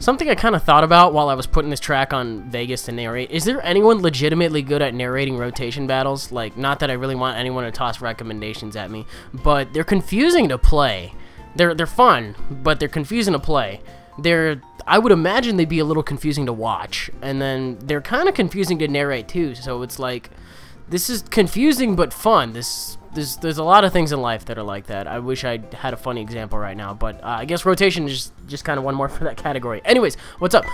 Something I kind of thought about while I was putting this track on Vegas to narrate, is there anyone legitimately good at narrating rotation battles? Like, not that I really want anyone to toss recommendations at me, but they're confusing to play. They're fun, but they're confusing to play. I would imagine they'd be a little confusing to watch, and then they're kind of confusing to narrate too, so it's like, this is confusing but fun. There's a lot of things in life that are like that. I wish I had a funny example right now, but I guess rotation is just kind of one more for that category. Anyways, what's up?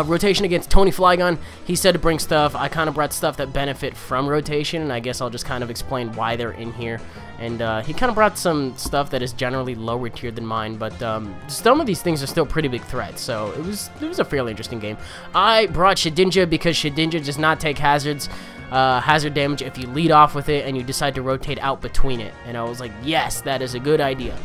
Rotation against TonyFlygon. He said to bring stuff. I kind of brought stuff that benefit from rotation, and I guess I'll just kind of explain why they're in here. And he kind of brought some stuff that is generally lower tier than mine, but some of these things are still pretty big threats, so it was a fairly interesting game. I brought Shedinja because Shedinja does not take hazards. Hazard damage if you lead off with it and you decide to rotate out between it, and I was like, yes, that is a good idea.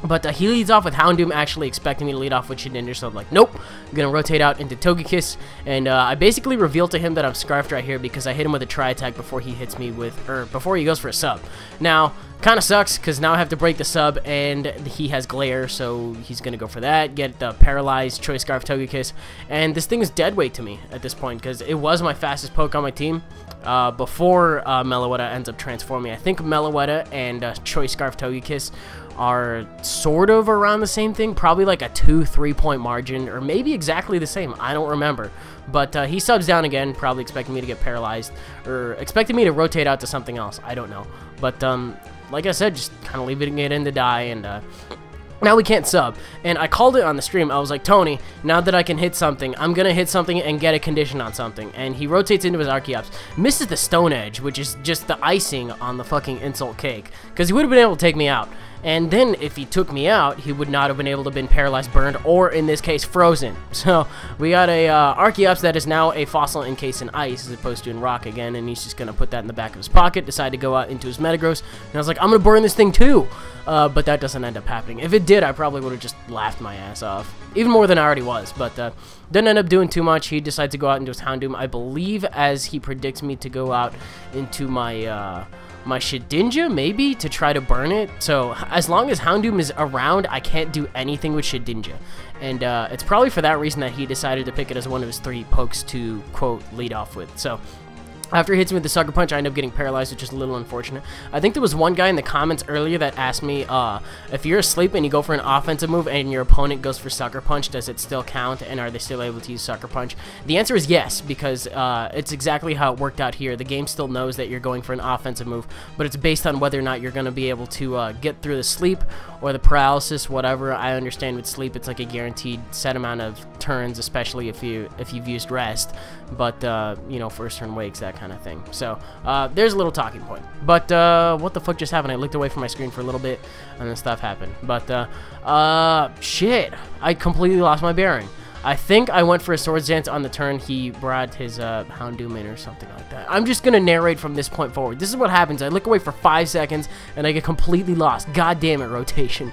But he leads off with Houndoom, actually expecting me to lead off with Shedinja, so I'm like, nope, I'm gonna rotate out into Togekiss, and I basically revealed to him that I'm Scarfed right here because I hit him with a tri-attack before he hits me with, or before he goes for a sub. Now, kind of sucks because now I have to break the sub, and he has Glare, so he's gonna go for that, get the paralyzed Choice Scarf Togekiss, and this thing is dead weight to me at this point because it was my fastest poke on my team. Before Meloetta ends up transforming. I think Meloetta and Choice Scarf Togekiss are sort of around the same thing, probably like a 2-3 point margin, or maybe exactly the same, I don't remember. But he subs down again, probably expecting me to get paralyzed, or expecting me to rotate out to something else, I don't know. But like I said, just kind of leaving it in to die, and now we can't sub, and I called it on the stream. I was like, Tony, now that I can hit something, I'm gonna hit something and get a condition on something. And he rotates into his Archeops, misses the Stone Edge, which is just the icing on the fucking insult cake, because he would have been able to take me out. And then if he took me out, he would not have been able to have been paralyzed, burned, or in this case, frozen. So we got a Archeops that is now a fossil encased in ice as opposed to in rock again, and he's just going to put that in the back of his pocket, decide to go out into his Metagross, and I was like, I'm going to burn this thing too. But that doesn't end up happening. If it did, I probably would have just laughed my ass off. Even more than I already was, but didn't end up doing too much. He decides to go out into his Houndoom, I believe, as he predicts me to go out into my my Shedinja, maybe, to try to burn it. So as long as Houndoom is around, I can't do anything with Shedinja. And it's probably for that reason that he decided to pick it as one of his 3 pokes to, quote, lead off with. So after he hits me with the Sucker Punch, I end up getting paralyzed, which is a little unfortunate. I think there was one guy in the comments earlier that asked me, if you're asleep and you go for an offensive move and your opponent goes for Sucker Punch, does it still count, and are they still able to use Sucker Punch? The answer is yes, because it's exactly how it worked out here. The game still knows that you're going for an offensive move, but it's based on whether or not you're going to be able to get through the sleep or the paralysis, whatever. I understand with sleep, it's like a guaranteed set amount of turns, especially if you've used rest, but you know, first turn wakes, that kind of thing. So there's a little talking point. But what the fuck just happened? I looked away from my screen for a little bit and then stuff happened. But shit, I completely lost my bearing. I think I went for a Swords Dance on the turn he brought his Houndoom in or something like that. I'm just going to narrate from this point forward. This is what happens. I look away for 5 seconds and I get completely lost. God damn it, rotation.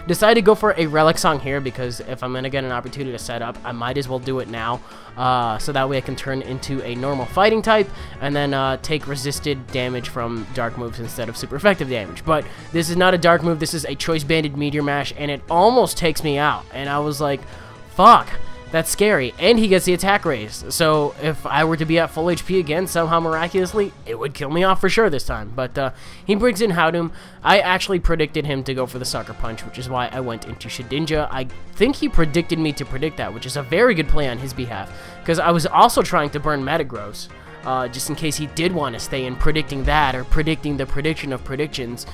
Decided to go for a Relic Song here because if I'm going to get an opportunity to set up, I might as well do it now. So that way I can turn into a normal fighting type and then take resisted damage from dark moves instead of super effective damage. But this is not a dark move. This is a Choice Banded Meteor Mash, and it almost takes me out. And I was like, fuck, that's scary. And he gets the attack raised. So if I were to be at full HP again, somehow miraculously, it would kill me off for sure this time. But he brings in Houndoom. I actually predicted him to go for the Sucker Punch, which is why I went into Shedinja. I think he predicted me to predict that, which is a very good play on his behalf. Because I was also trying to burn Metagross, just in case he did want to stay in predicting that, or predicting the prediction of predictions.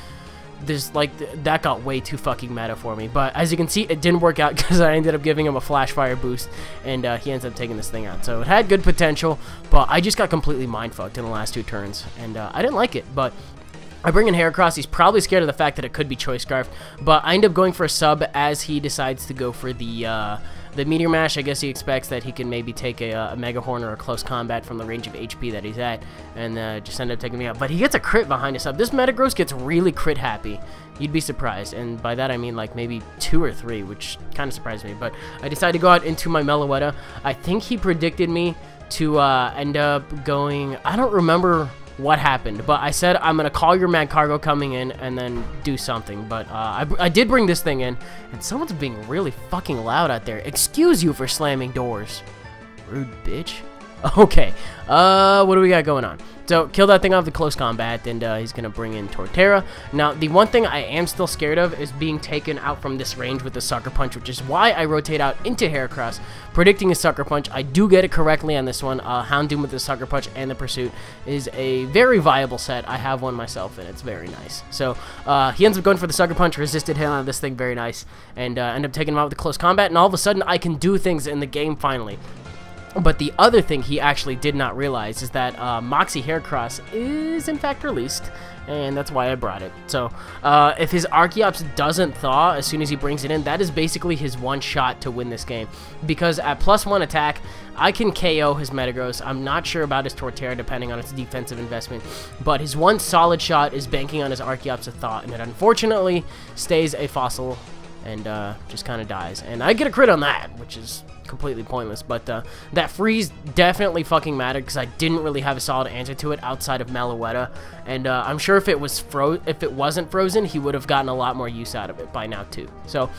There's like, that got way too fucking meta for me, but as you can see, it didn't work out because I ended up giving him a Flash Fire boost, and he ends up taking this thing out. So it had good potential, but I just got completely mind-fucked in the last 2 turns, and I didn't like it. But I bring in Heracross. He's probably scared of the fact that it could be Choice Scarf, but I end up going for a sub as he decides to go for the Meteor Mash. I guess he expects that he can maybe take a Mega Horn or a close combat from the range of HP that he's at, and just end up taking me out. But he gets a crit behind us up. This Metagross gets really crit happy. You'd be surprised, and by that I mean like maybe 2 or 3, which kind of surprised me. But I decided to go out into my Meloetta. I think he predicted me to end up going, I don't remember what happened. But I said I'm going to call your mad cargo coming in and then do something. But I did bring this thing in, and someone's being really fucking loud out there. Excuse you for slamming doors. Rude bitch. Okay, what do we got going on? So, kill that thing off the close combat, and he's going to bring in Torterra. Now, the one thing I am still scared of is being taken out from this range with the Sucker Punch, which is why I rotate out into Heracross, predicting a Sucker Punch. I do get it correctly on this one. Houndoom with the Sucker Punch and the Pursuit is a very viable set. I have one myself, and it's very nice. So, he ends up going for the Sucker Punch, resisted hit on this thing, very nice, and end up taking him out with the close combat, and all of a sudden, I can do things in the game finally. But the other thing he actually did not realize is that Moxie Heracross is in fact released, and that's why I brought it. So if his Archeops doesn't thaw as soon as he brings it in, that is basically his one shot to win this game. Because at +1 attack, I can KO his Metagross. I'm not sure about his Torterra depending on its defensive investment, but his one solid shot is banking on his Archeops to thaw, and it unfortunately stays a fossil and just kind of dies. And I get a crit on that, which is completely pointless, but that freeze definitely fucking mattered because I didn't really have a solid answer to it outside of Meloetta, and I'm sure if it wasn't frozen, he would have gotten a lot more use out of it by now too. So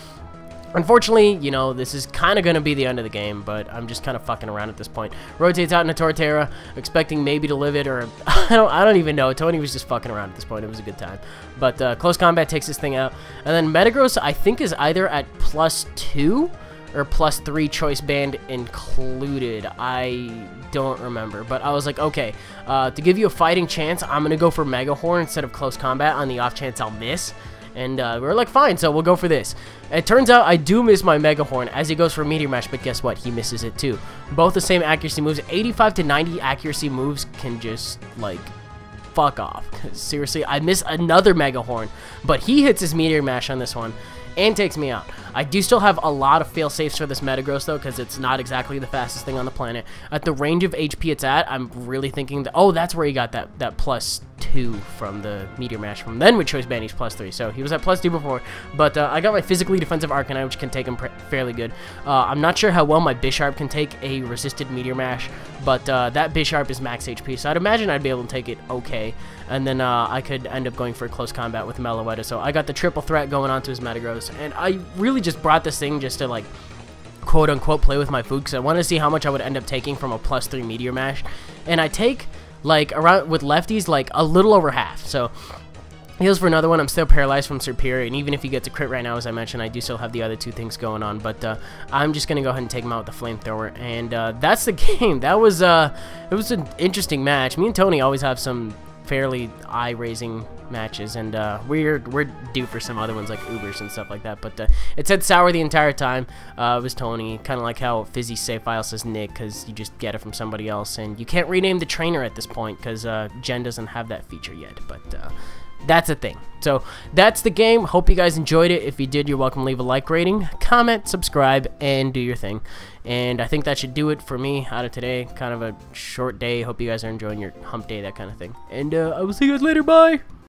unfortunately, you know, this is kind of going to be the end of the game, but I'm just kind of fucking around at this point. Rotates out into Torterra, expecting maybe to live it, or I don't even know. Tony was just fucking around at this point. It was a good time. But close combat takes this thing out, and then Metagross I think is either at +2 or +3 choice band included. I don't remember, but I was like, okay, to give you a fighting chance, I'm gonna go for Mega Horn instead of close combat on the off chance I'll miss. And we were like, fine, so we'll go for this. It turns out I do miss my Mega Horn as he goes for Meteor Mash, but guess what? He misses it too. Both the same accuracy moves. 85 to 90 accuracy moves can just, like, fuck off. Seriously, I miss another Mega Horn, but he hits his Meteor Mash on this one and takes me out. I do still have a lot of fail-safes for this Metagross, though, because it's not exactly the fastest thing on the planet. At the range of HP it's at, I'm really thinking that, oh, that's where he got that +2 from the Meteor Mash from. Then with Choice Band, he's +3, so he was at +2 before. But I got my physically defensive Arcanine, which can take him fairly good. I'm not sure how well my Bisharp can take a resisted Meteor Mash, but that Bisharp is max HP, so I'd imagine I'd be able to take it okay. And then I could end up going for close combat with Meloetta, so I got the triple threat going on to his Metagross, and I really just brought this thing just to, like, quote-unquote play with my food, because I wanted to see how much I would end up taking from a +3 Meteor Mash, and I take, like, around, with lefties, like, a little over half, so he goes for another one. I'm still paralyzed from Serperior, and even if he gets a crit right now, as I mentioned, I do still have the other two things going on, but I'm just going to go ahead and take him out with the Flamethrower, and that's the game. That was, it was an interesting match. Me and Tony always have some fairly eye-raising matches, and we're due for some other ones like Ubers and stuff like that, but it said sour the entire time. It was Tony, kind of like how Fizzy save file says Nick, because you just get it from somebody else, and you can't rename the trainer at this point because Gen doesn't have that feature yet, but that's a thing. So that's the game. Hope you guys enjoyed it. If you did, you're welcome to leave a like rating, comment, subscribe, and do your thing. And I think that should do it for me out of today. Kind of a short day. Hope you guys are enjoying your hump day, that kind of thing. And I will see you guys later. Bye.